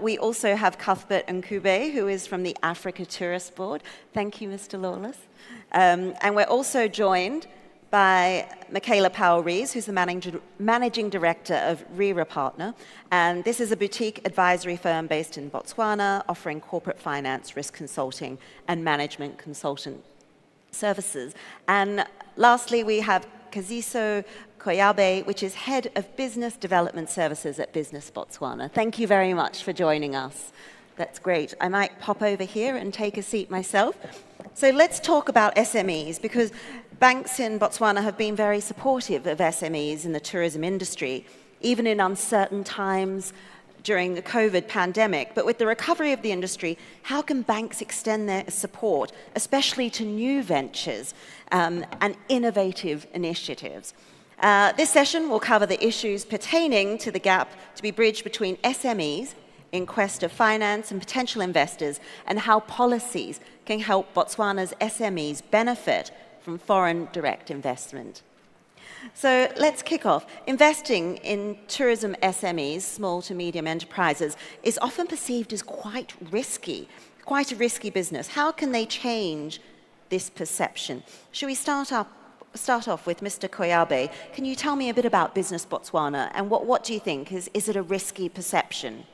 We also have Cuthbert Nkube, who is from the Africa Tourist Board. Thank you, Mr. Lawless. And we're also joined by Michaela Powell-Rees, who's the Managing Director of Rira Partner. And this is a boutique advisory firm based in Botswana, offering corporate finance, risk consulting, and management consultant services. And lastly, we have Kaziso Koyabe, which is Head of Business Development Services at Business Botswana. Thank you very much for joining us. That's great. I might pop over here and take a seat myself. So let's talk about SMEs, because banks in Botswana have been very supportive of SMEs in the tourism industry, even in uncertain times during the COVID pandemic. But with the recovery of the industry, how can banks extend their support, especially to new ventures and innovative initiatives? This session will cover the issues pertaining to the gap to be bridged between SMEs in quest of finance and potential investors, and how policies can help Botswana's SMEs benefit from foreign direct investment. So let's kick off. Investing in tourism SMEs, small to medium enterprises, is often perceived as quite a risky business. How can they change this perception? Should we start off with Mr. Koyabe? Can you tell me a bit about Business Botswana, and what do you think? Is it a risky perception?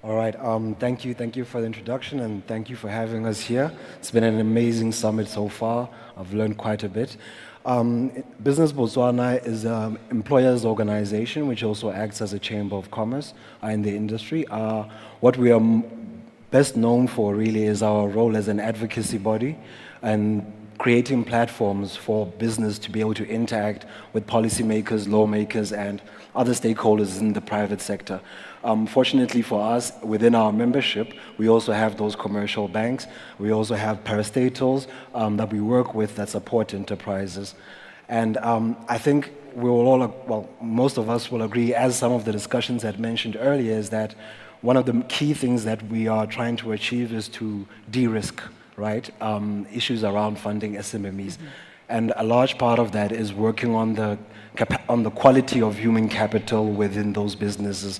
All right, thank you for the introduction, and thank you for having us here. It's been an amazing summit so far. I've learned quite a bit. Business Botswana is an employers organization which also acts as a chamber of commerce in the industry. What we are best known for really is our role as an advocacy body and creating platforms for business to be able to interact with policymakers, lawmakers, and other stakeholders in the private sector. Fortunately for us, within our membership, we also have those commercial banks. We also have parastatals that we work with that support enterprises. And I think we will all, most of us will agree, as some of the discussions had mentioned earlier, is that one of the key things that we are trying to achieve is to de-risk, right? Issues around funding SMEs. Mm-hmm. And a large part of that is working on the quality of human capital within those businesses.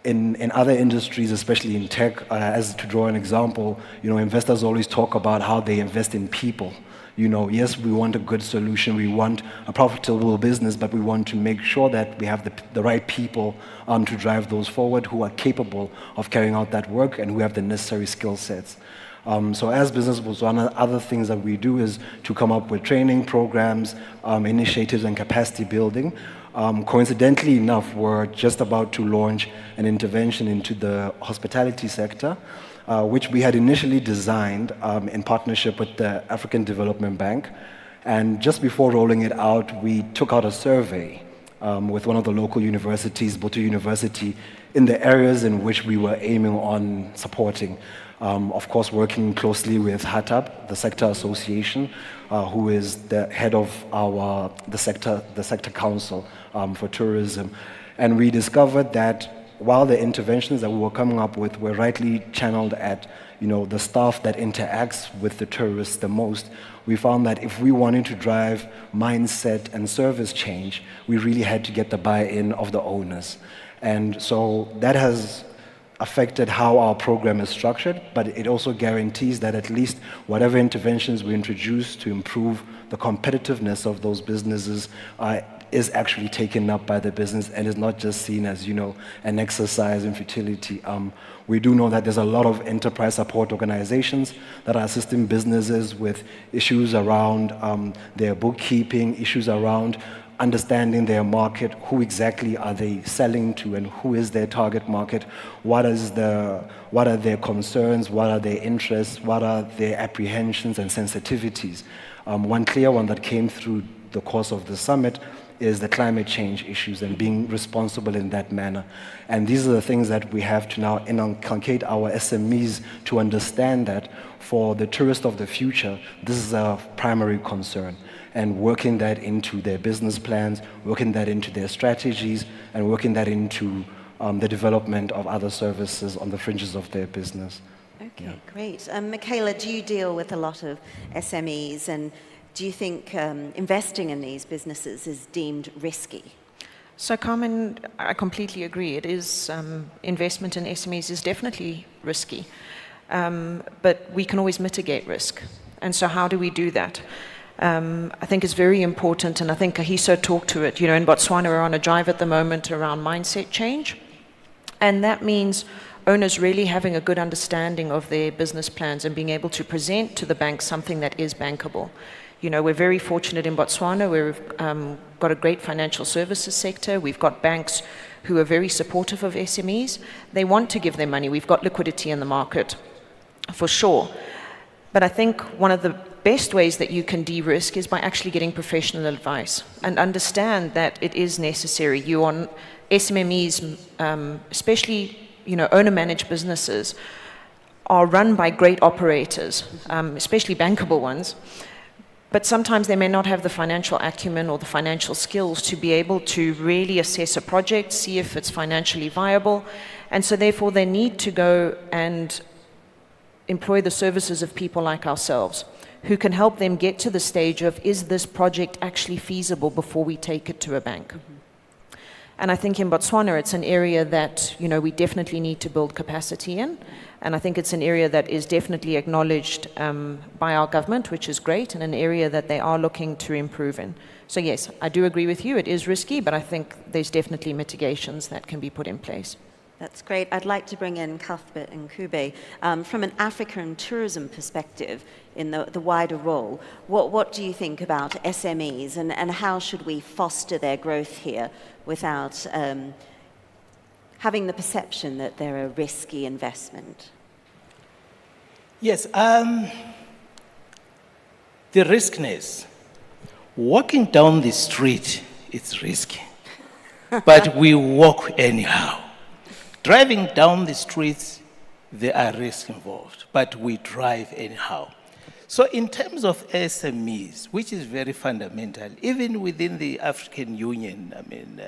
In other industries, especially in tech, as to draw an example, investors always talk about how they invest in people. Yes, we want a good solution, we want a profitable business, but we want to make sure that we have the right people to drive those forward, who are capable of carrying out that work and who have the necessary skill sets. So as Business Botswana, other things that we do is to come up with training programs, initiatives, and capacity building. Coincidentally enough, we're just about to launch an intervention into the hospitality sector, which we had initially designed in partnership with the African Development Bank. And just before rolling it out, we took out a survey with one of the local universities, Botu University, in the areas in which we were aiming on supporting. Of course, working closely with HATAP, the sector association, who is the head of the sector council for tourism. And we discovered that while the interventions that we were coming up with were rightly channeled at the staff that interacts with the tourists the most, we found that if we wanted to drive mindset and service change, we really had to get the buy-in of the owners. And so that has affected how our program is structured, but it also guarantees that at least whatever interventions we introduce to improve the competitiveness of those businesses is actually taken up by the business and is not just seen as, an exercise in futility. We do know that there's a lot of enterprise support organizations that are assisting businesses with issues around their bookkeeping, issues around understanding their market, who exactly are they selling to and who is their target market, what are their concerns, what are their interests, what are their apprehensions and sensitivities. One clear one that came through the course of the summit is the climate change issues and being responsible in that manner. And these are the things that we have to now inculcate our SMEs to understand that for the tourist of the future, this is a primary concern. And working that into their business plans, working that into their strategies, and working that into the development of other services on the fringes of their business. Okay, great. Michaela, do you deal with a lot of SMEs, and do you think investing in these businesses is deemed risky? So, Carmen, I completely agree. It is investment in SMEs is definitely risky, but we can always mitigate risk. And so, how do we do that? I think it's very important, and I think Kahiso talked to it. You know, in Botswana, we're on a drive at the moment around mindset change, and that means owners really having a good understanding of their business plans and being able to present to the bank something that is bankable. You know, we're very fortunate in Botswana. We've got a great financial services sector. We've got banks who are very supportive of SMEs. They want to give them money. We've got liquidity in the market, for sure. But I think one of the best ways that you can de-risk is by actually getting professional advice and understand that it is necessary. You on SMEs, especially, you know, owner-managed businesses, are run by great operators, especially bankable ones. But sometimes they may not have the financial acumen or the financial skills to be able to really assess a project, see if it's financially viable. And so therefore they need to go and employ the services of people like ourselves who can help them get to the stage of, is this project actually feasible before we take it to a bank? Mm-hmm. And I think in Botswana, it's an area that, you know, we definitely need to build capacity in. And I think it's an area that is definitely acknowledged by our government, which is great, and an area that they are looking to improve in. So yes, I do agree with you, it is risky, but I think there's definitely mitigations that can be put in place. That's great. I'd like to bring in Cuthbert and Kube. From an African tourism perspective, in the wider role, what do you think about SMEs and how should we foster their growth here without having the perception that they're a risky investment? Yes, the riskiness. Walking down the street, it's risky, but we walk anyhow. Driving down the streets, there are risks involved, but we drive anyhow. So in terms of SMEs, which is very fundamental, even within the African Union, I mean,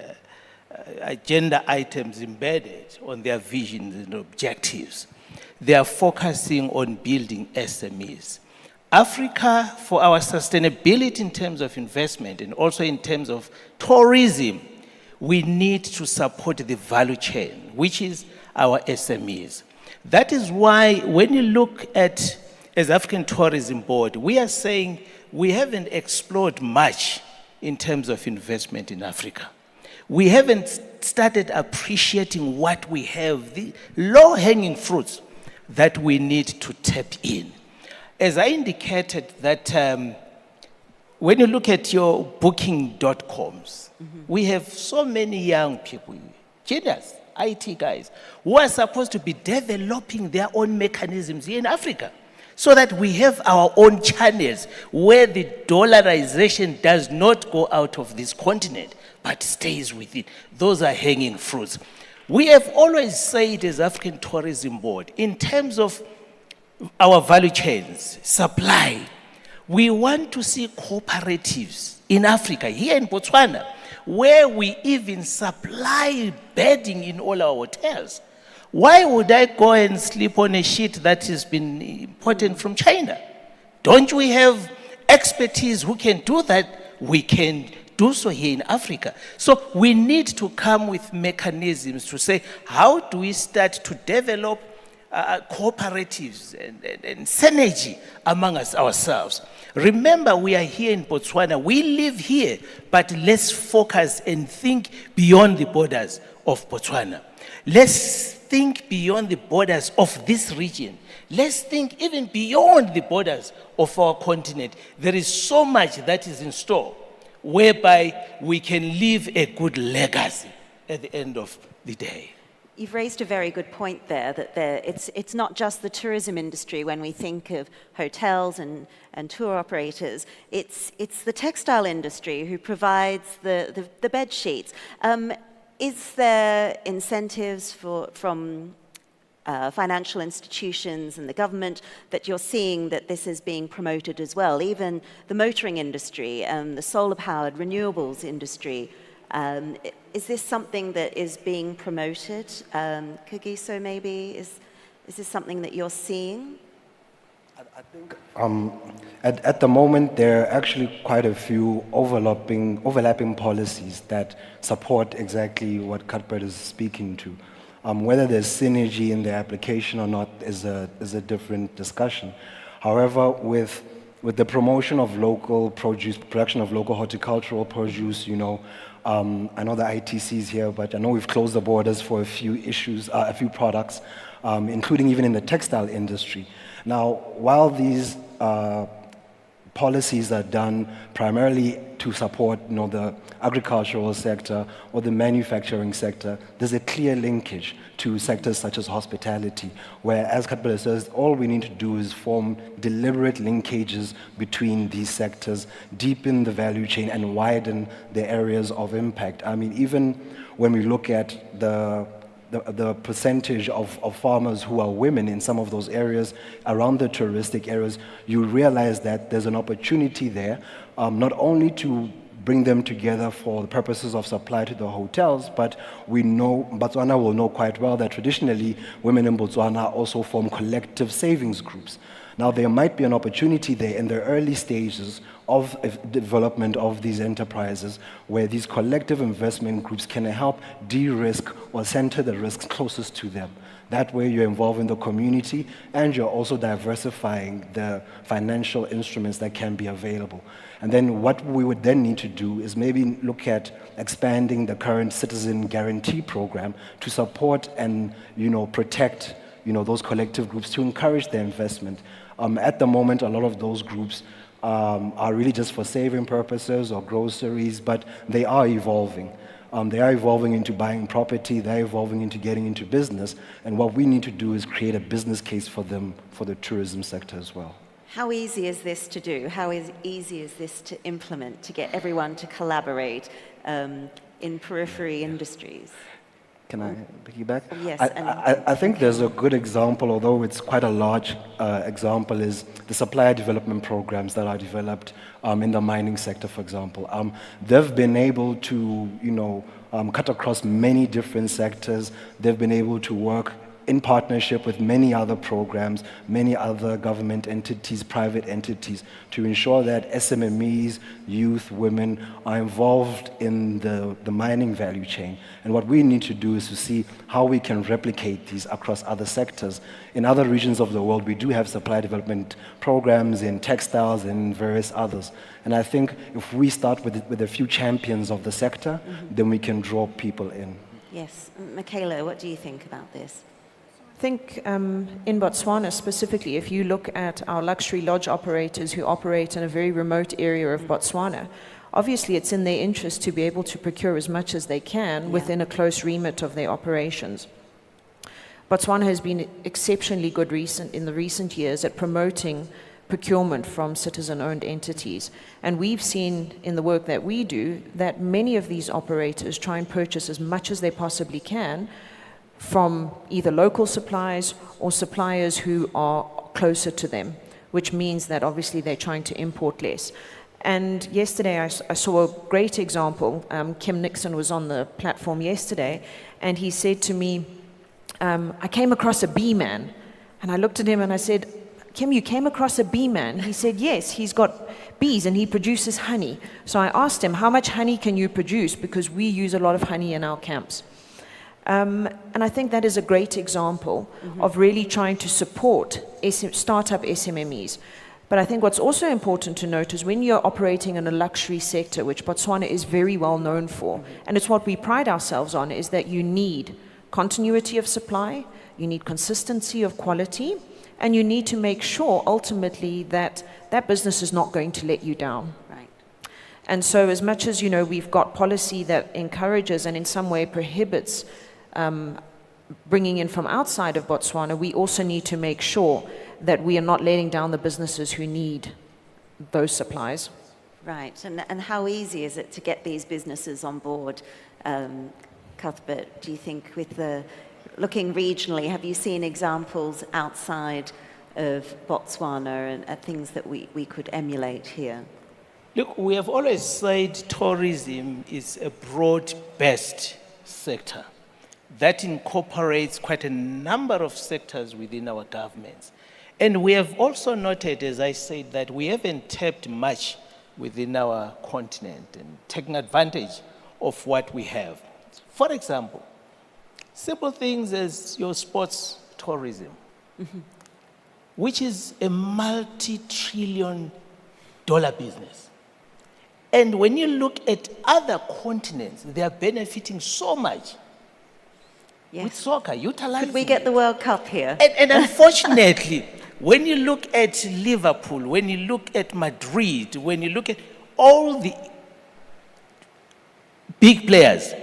agenda items embedded on their visions and objectives, they are focusing on building SMEs. Africa, for our sustainability in terms of investment and also in terms of tourism, we need to support the value chain, which is our SMEs. That is why when you look at, as African Tourism Board, we are saying we haven't explored much in terms of investment in Africa. We haven't started appreciating what we have, the low-hanging fruits that we need to tap in. As I indicated that when you look at your booking.coms, we have so many young people, genius, IT guys, who are supposed to be developing their own mechanisms here in Africa so that we have our own channels where the dollarization does not go out of this continent, but stays within. Those are hanging fruits. We have always said as African Tourism Board, in terms of our value chains, supply, we want to see cooperatives in Africa, here in Botswana, where we even supply bedding in all our hotels. Why would I go and sleep on a sheet that has been imported from China? Don't we have expertise who can do that? We can do so here in Africa. So we need to come with mechanisms to say, how do we start to develop cooperatives and synergy among us ourselves? Remember, we are here in Botswana. We live here, but let's focus and think beyond the borders of Botswana. Let's think beyond the borders of this region. Let's think even beyond the borders of our continent. There is so much that is in store, whereby we can leave a good legacy at the end of the day. You've raised a very good point there, that it's not just the tourism industry when we think of hotels and tour operators. It's the textile industry who provides the bed sheets. Is there incentives from financial institutions and the government that you're seeing that this is being promoted as well? Even the motoring industry and the solar-powered renewables industry. Is this something that is being promoted? Kagiso, maybe? Is this something that you're seeing? I think at the moment there are actually quite a few overlapping policies that support exactly what Cuthbert is speaking to. Whether there's synergy in the application or not is a different discussion. However, with the promotion of local produce, production of local horticultural produce, you know, I know the ITC is here, but I know we've closed the borders for a few issues, a few products, including even in the textile industry. Now, while these policies are done primarily to support, you know, the agricultural sector or the manufacturing sector, there's a clear linkage to sectors such as hospitality, where, as Cuthbert says, all we need to do is form deliberate linkages between these sectors, deepen the value chain, and widen the areas of impact. I mean, even when we look at the percentage of farmers who are women in some of those areas around the touristic areas, you realize that there's an opportunity there, not only to bring them together for the purposes of supply to the hotels, but we know, Botswana will know quite well that traditionally women in Botswana also form collective savings groups. Now, there might be an opportunity there in the early stages of development of these enterprises where these collective investment groups can help de-risk or center the risks closest to them. That way you're involving the community and you're also diversifying the financial instruments that can be available. And then what we would then need to do is maybe look at expanding the current citizen guarantee program to support and, you know, protect, you know, those collective groups, to encourage their investment. At the moment, a lot of those groups are really just for saving purposes or groceries, but they are evolving. They are evolving into buying property, they're evolving into getting into business, and what we need to do is create a business case for them, for the tourism sector as well. How easy is this to do? How easy is this to implement, to get everyone to collaborate in periphery industries? Can I piggyback? Yes. I think there's a good example, although it's quite a large example, is the supplier development programs that are developed in the mining sector, for example. They've been able to, you know, cut across many different sectors. They've been able to work in partnership with many other programs, many other government entities, private entities, to ensure that SMEs, youth, women are involved in the mining value chain. And what we need to do is to see how we can replicate these across other sectors. In other regions of the world, we do have supply development programs in textiles and various others. And I think if we start with a few champions of the sector, then we can draw people in. Yes. Michaela, what do you think about this? I think in Botswana specifically, if you look at our luxury lodge operators who operate in a very remote area of Botswana, obviously it's in their interest to be able to procure as much as they can within a close remit of their operations. Botswana has been exceptionally good in the recent years at promoting procurement from citizen-owned entities. And we've seen in the work that we do that many of these operators try and purchase as much as they possibly can from either local suppliers or suppliers who are closer to them, which means that obviously they're trying to import less. And yesterday I saw a great example. Kim Nixon was on the platform yesterday, and he said to me, I came across a bee man. And I looked at him and I said, Kim, you came across a bee man? He said, yes, he's got bees and he produces honey. So I asked him, how much honey can you produce? Because we use a lot of honey in our camps. And I think that is a great example of really trying to support startup SMEs. But I think what's also important to note is when you're operating in a luxury sector, which Botswana is very well known for, and it's what we pride ourselves on, is that you need continuity of supply, you need consistency of quality, and you need to make sure ultimately that that business is not going to let you down. Right. And so as much as, you know, we've got policy that encourages and in some way prohibits bringing in from outside of Botswana, we also need to make sure that we are not letting down the businesses who need those supplies. Right, and how easy is it to get these businesses on board? Cuthbert, do you think looking regionally, have you seen examples outside of Botswana and things that we could emulate here? Look, we have always said tourism is a broad-based sector that incorporates quite a number of sectors within our governments. And we have also noted, as I said, that we haven't tapped much within our continent and taken advantage of what we have. For example, simple things as your sports tourism, which is a multi-trillion-dollar business. And when you look at other continents, they are benefiting so much with soccer, utilizing Could we get the World Cup here? And unfortunately, when you look at Liverpool, when you look at Madrid, when you look at all the big players,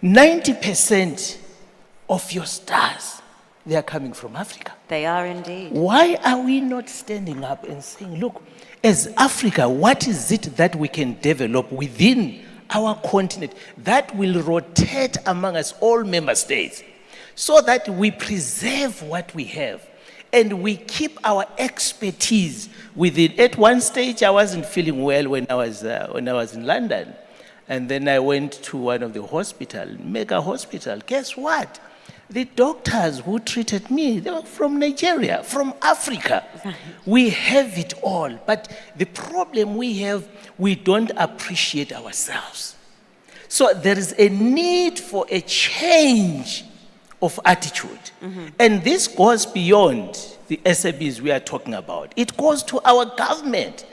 90% of your stars, they are coming from Africa. They are indeed. Why are we not standing up and saying, look, as Africa, what is it that we can develop within our continent that will rotate among us, all member states, so that we preserve what we have and we keep our expertise within. At one stage, I wasn't feeling well when I was in London. And then I went to one of the hospitals, mega hospital. Guess what? The doctors who treated me, they were from Nigeria, from Africa. We have it all. But the problem we have, we don't appreciate ourselves. So there is a need for a change of attitude. And this goes beyond the SMEs we are talking about. It goes to our government.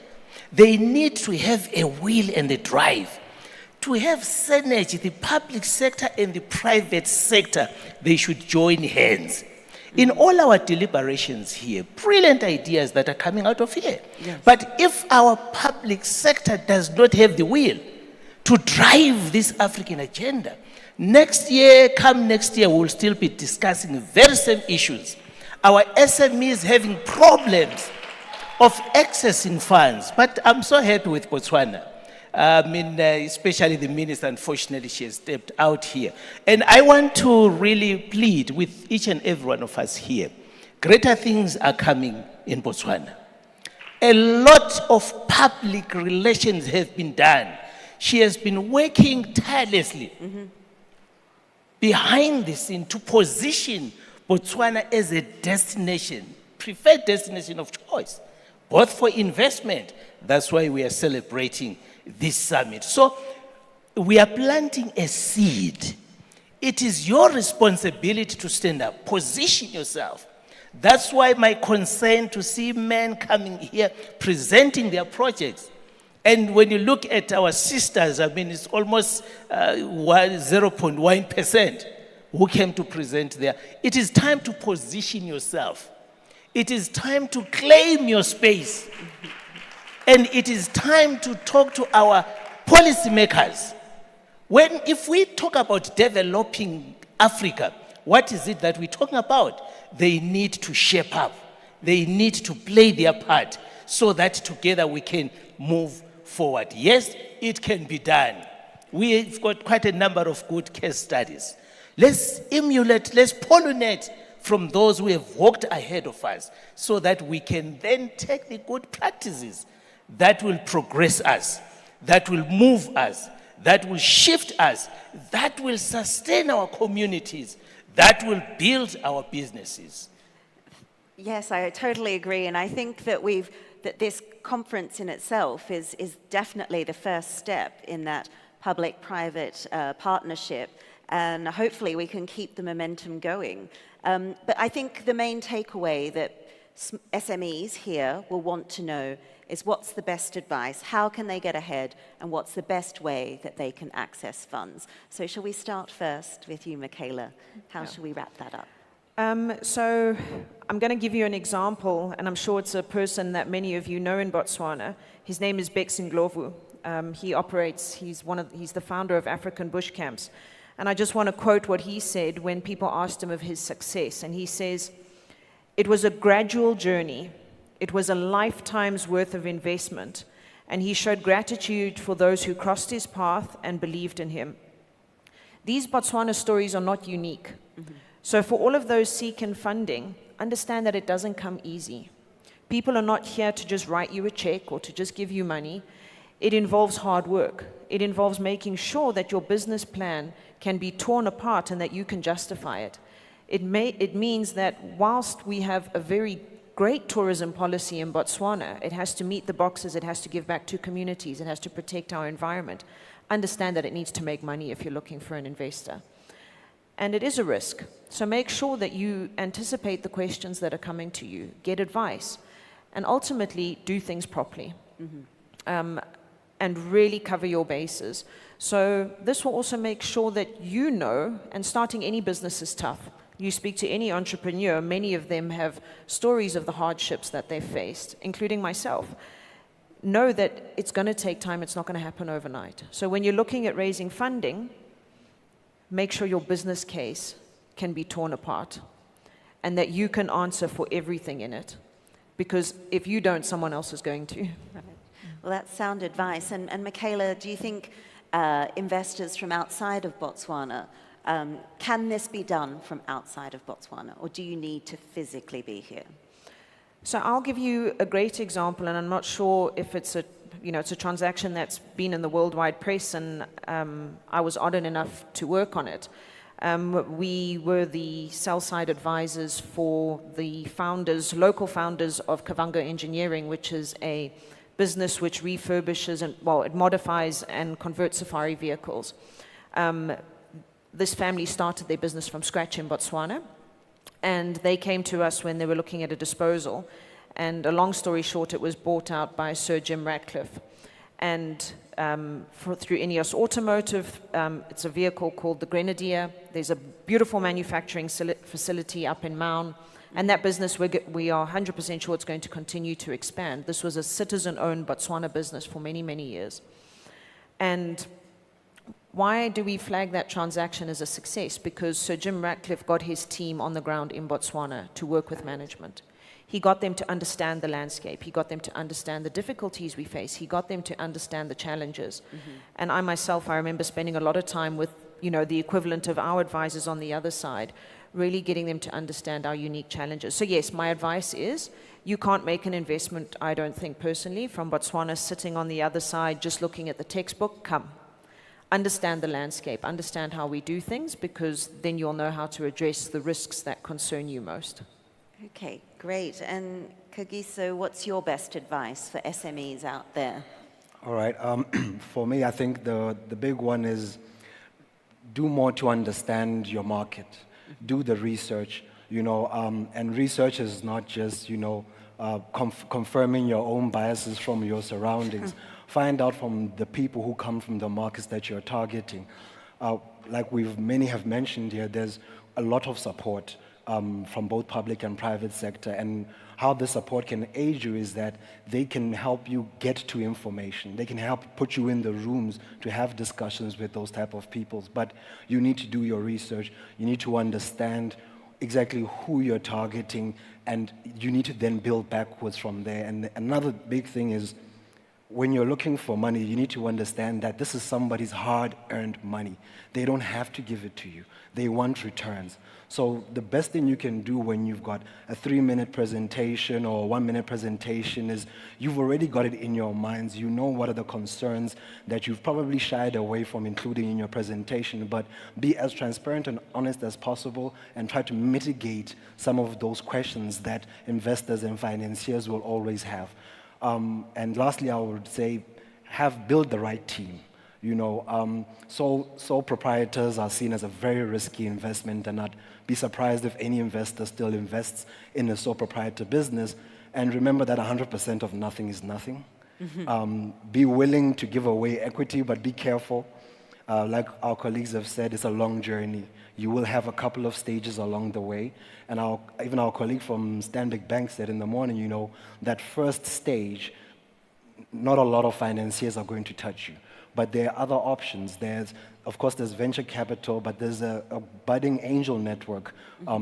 They need to have a will and a drive. To have synergy, the public sector and the private sector, they should join hands. In all our deliberations here, brilliant ideas that are coming out of here. Yes. But if our public sector does not have the will to drive this African agenda, next year, we'll still be discussing very same issues. Our SMEs having problems of accessing funds. But I'm so happy with Botswana. Especially the minister, unfortunately, she has stepped out here. And I want to really plead with each and every one of us here. Greater things are coming in Botswana. A lot of public relations have been done. She has been working tirelessly behind the scene to position Botswana as a destination, preferred destination of choice, both for investment. That's why we are celebrating this summit. So we are planting a seed. It is your responsibility to stand up, position yourself. That's why my concern to see men coming here presenting their projects. And when you look at our sisters, it's almost 0.1% who came to present there. It is time to position yourself. It is time to claim your space. And it is time to talk to our policymakers. If we talk about developing Africa, what is it that we're talking about? They need to shape up. They need to play their part so that together we can move forward. Yes, it can be done. We've got quite a number of good case studies. Let's emulate, let's pollinate from those who have walked ahead of us so that we can then take the good practices that will progress us, that will move us, that will shift us, that will sustain our communities, that will build our businesses. Yes, I totally agree. And I think that this conference in itself is definitely the first step in that public-private partnership. And hopefully we can keep the momentum going. But I think the main takeaway that SMEs here will want to know is what's the best advice, how can they get ahead, and what's the best way that they can access funds. So shall we start first with you, Michaela? How shall we wrap that up? So I'm going to give you an example, and I'm sure it's a person that many of you know in Botswana. His name is Bexing Glovu. He's the founder of African Bush Camps. And I just want to quote what he said when people asked him of his success. And he says, "It was a gradual journey. It was a lifetime's worth of investment, and he showed gratitude for those who crossed his path and believed in him." These Botswana stories are not unique. So for all of those seeking funding, understand that it doesn't come easy. People are not here to just write you a check or to just give you money. It involves hard work. It involves making sure that your business plan can be torn apart and that you can justify it. It means that whilst we have a very great tourism policy in Botswana. It has to meet the boxes, it has to give back to communities, it has to protect our environment. Understand that it needs to make money if you're looking for an investor. And it is a risk. So make sure that you anticipate the questions that are coming to you, get advice, and ultimately do things properly. And really cover your bases. So this will also make sure that you know, and starting any business is tough. You speak to any entrepreneur, many of them have stories of the hardships that they've faced, including myself. Know that it's going to take time, it's not going to happen overnight. So when you're looking at raising funding, make sure your business case can be torn apart and that you can answer for everything in it. Because if you don't, someone else is going to. Right. Well, that's sound advice. And Michaela, do you think investors from outside of Botswana, can this be done from outside of Botswana, or do you need to physically be here? So I'll give you a great example, and I'm not sure if it's it's a transaction that's been in the worldwide press, and I was honored enough to work on it. We were the sell-side advisors for the local founders of Kavango Engineering, which is a business which refurbishes and, it modifies and converts safari vehicles. This family started their business from scratch in Botswana, and they came to us when they were looking at a disposal. And a long story short, it was bought out by Sir Jim Ratcliffe. And through Ineos Automotive, it's a vehicle called the Grenadier. There's a beautiful manufacturing facility up in Maun. And that business, we are 100% sure it's going to continue to expand. This was a citizen-owned Botswana business for many, many years. And why do we flag that transaction as a success? Because Sir Jim Ratcliffe got his team on the ground in Botswana to work with management. He got them to understand the landscape. He got them to understand the difficulties we face. He got them to understand the challenges. And I myself, I remember spending a lot of time with, the equivalent of our advisors on the other side, really getting them to understand our unique challenges. So yes, my advice is, you can't make an investment, I don't think personally, from Botswana sitting on the other side, just looking at the textbook. Come. Understand the landscape, understand how we do things, because then you'll know how to address the risks that concern you most. Okay, great. And Kagiso, what's your best advice for SMEs out there? All right. For me, I think the big one is do more to understand your market. Do the research, and research is not just, confirming your own biases from your surroundings. Find out from the people who come from the markets that you're targeting. Like many have mentioned here, there's a lot of support from both public and private sector, and how the support can aid you is that they can help you get to information. They can help put you in the rooms to have discussions with those type of people. But you need to do your research. You need to understand exactly who you're targeting, and you need to then build backwards from there. And another big thing is, when you're looking for money, you need to understand that this is somebody's hard-earned money. They don't have to give it to you. They want returns. So the best thing you can do when you've got a 3-minute presentation or a 1-minute presentation is you've already got it in your minds. You know what are the concerns that you've probably shied away from including in your presentation, but be as transparent and honest as possible and try to mitigate some of those questions that investors and financiers will always have. And lastly, I would say, build the right team. Sole proprietors are seen as a very risky investment, and I'd be surprised if any investor still invests in a sole proprietor business. And remember that 100% of nothing is nothing. Be willing to give away equity, but be careful. Like our colleagues have said, it's a long journey. You will have a couple of stages along the way. And even our colleague from Stanbic Bank said in the morning, that first stage, not a lot of financiers are going to touch you. But there are other options. Of course, there's venture capital, but there's a budding angel network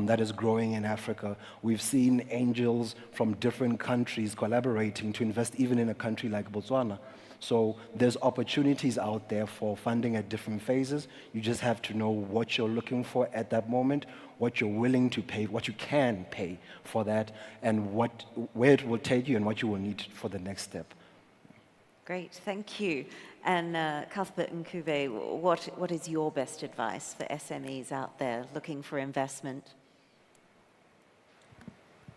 that is growing in Africa. We've seen angels from different countries collaborating to invest even in a country like Botswana. So there's opportunities out there for funding at different phases. You just have to know what you're looking for at that moment, what you're willing to pay, what you can pay for that, and where it will take you and what you will need for the next step. Great, thank you. And Cuthbert and Kube, what is your best advice for SMEs out there looking for investment?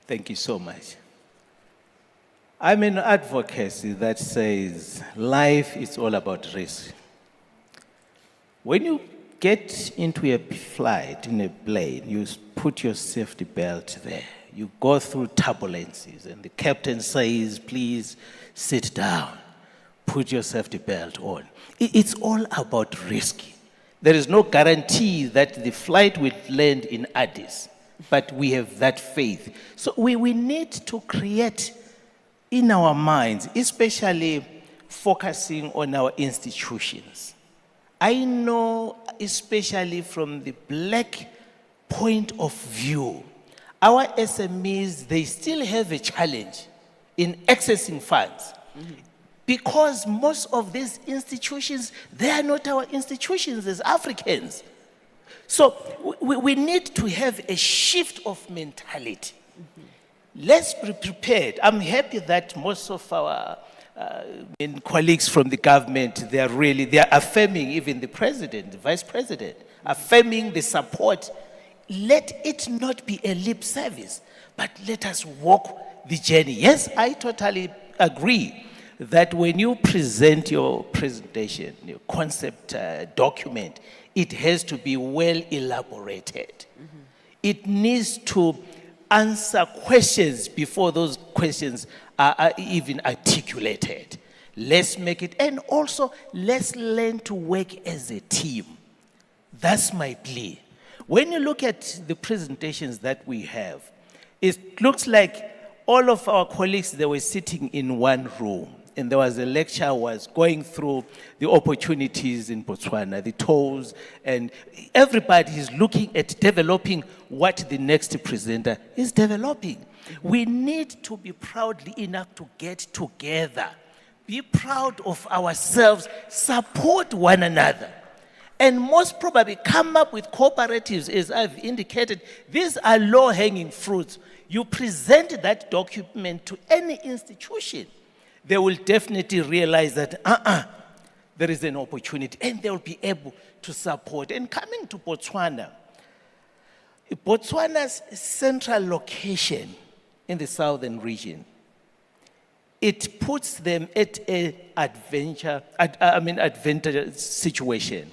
Thank you so much. I'm an advocacy that says life is all about risk. When you get into a flight in a plane, you put your safety belt there. You go through turbulences, and the captain says, please sit down, put your safety belt on. It's all about risk. There is no guarantee that the flight will land in Addis, but we have that faith. So we need to create in our minds, especially focusing on our institutions. I know, especially from the black point of view, our SMEs, they still have a challenge in accessing funds. Because most of these institutions, they are not our institutions as Africans. So we need to have a shift of mentality. Let's be prepared. I'm happy that most of our colleagues from the government, they are affirming, even the president, the vice president, affirming the support. Let it not be a lip service, but let us walk the journey. Yes, I totally agree that when you present your presentation, your concept document, it has to be well elaborated. It needs to answer questions before those questions are even articulated. Let's make it, and also let's learn to work as a team. That's my plea. When you look at the presentations that we have, it looks like all of our colleagues, they were sitting in one room, and there was a lecturer was going through the opportunities in Botswana, the tolls, and everybody is looking at developing what the next presenter is developing. We need to be proudly enough to get together, be proud of ourselves, support one another, and most probably come up with cooperatives, as I've indicated. These are low-hanging fruits. You present that document to any institution, they will definitely realize that there is an opportunity, and they will be able to support. And coming to Botswana, Botswana's central location in the southern region, it puts them at an advantageous situation,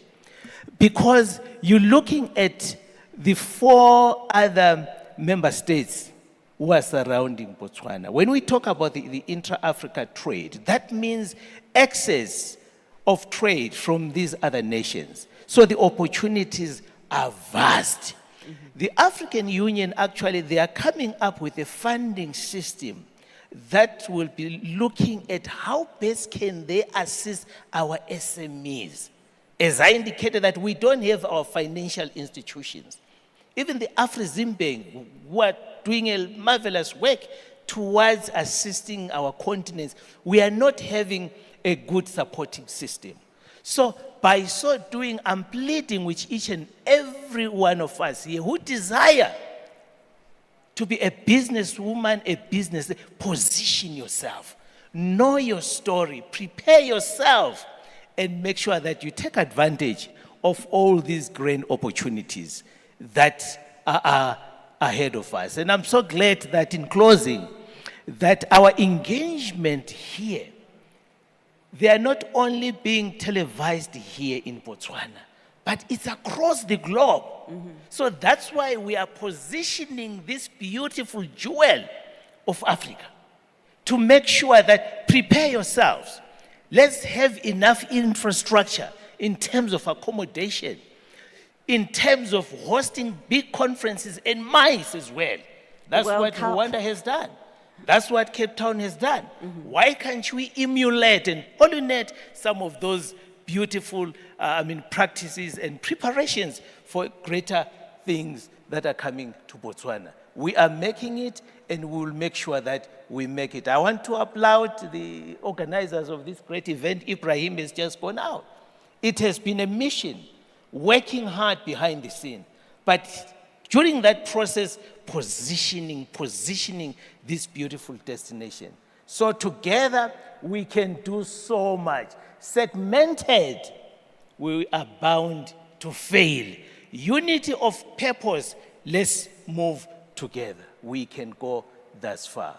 because you're looking at the 4 other member states who are surrounding Botswana. When we talk about the intra-Africa trade, that means access of trade from these other nations. So the opportunities are vast. The African Union, actually, they are coming up with a funding system that will be looking at how best can they assist our SMEs. As I indicated, that we don't have our financial institutions. Even the Afrizimbank, who are doing a marvelous work towards assisting our continents, we are not having a good supporting system. So by so doing, I'm pleading with each and every one of us here who desire to be a businesswoman, a business, position yourself, know your story, prepare yourself, and make sure that you take advantage of all these grand opportunities that are ahead of us. And I'm so glad that in closing, that our engagement here, they are not only being televised here in Botswana, but it's across the globe. So that's why we are positioning this beautiful jewel of Africa to make sure that prepare yourselves. Let's have enough infrastructure in terms of accommodation, in terms of hosting big conferences and MICE as well. That's what Rwanda has done. That's what Cape Town has done. Why can't we emulate and pollinate some of those beautiful practices and preparations for greater things that are coming to Botswana? We are making it, and we will make sure that we make it. I want to applaud the organizers of this great event. Ibrahim has just gone out. It has been a mission, working hard behind the scene. But during that process, positioning this beautiful destination. So together, we can do so much. Segmented, we are bound to fail. Unity of purpose, let's move together. We can go thus far.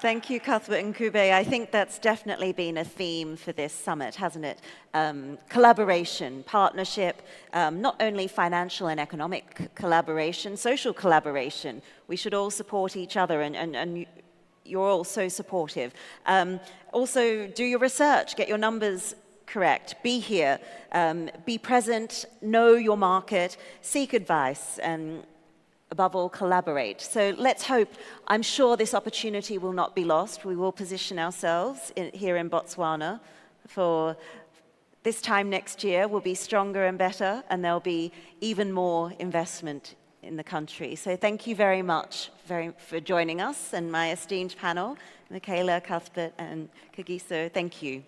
Thank you, Cuthbert and Kube. I think that's definitely been a theme for this summit, hasn't it? Collaboration, partnership, not only financial and economic collaboration, social collaboration. We should all support each other, and you're all so supportive. Also, do your research, get your numbers correct, be here, be present, know your market, seek advice, and above all, collaborate. So let's hope, I'm sure this opportunity will not be lost. We will position ourselves here in Botswana for this time next year. We'll be stronger and better, and there'll be even more investment in the country. So thank you very much for joining us, and my esteemed panel, Michaela, Cuthbert, and Kagiso, thank you.